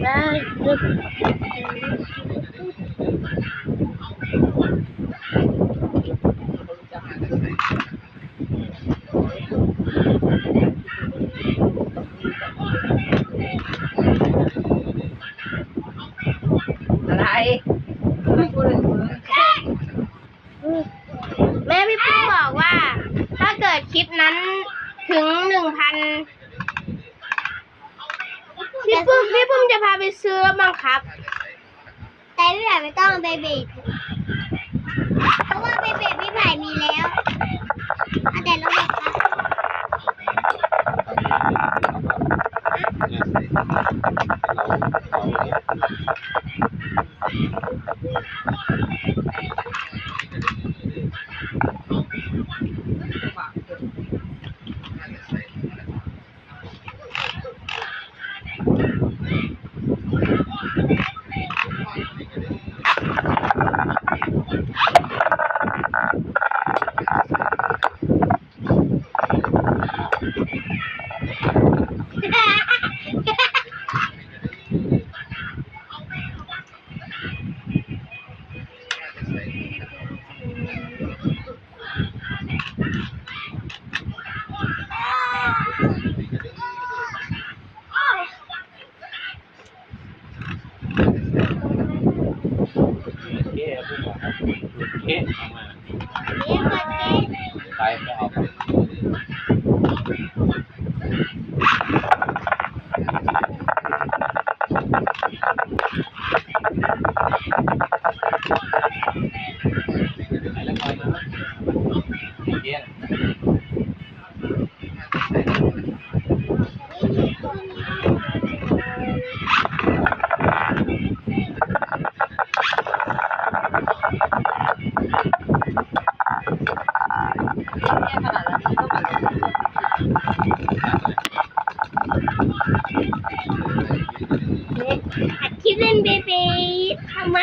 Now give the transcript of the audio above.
ได้ดึกอะไรไม่พูดเลย แม่พี่ปุ้มบอกว่า ถ้าเกิดคลิปนั้นถึง1,000พี่ปุ้มจะพาไปซื้อรถบังคับ แต่พี่ไผ่ไม่ต้องเบบีเพราะว่าเบบีพี่ไผ่มีแล้วเอาแต่รถบังคับ เก๊พูดว่าเก๊เอามา เรียกว่าเก๊ ไปก็เอาไปไหนแล้วคอยนะเก๊อัดคลิปเล่นเบบีทำไม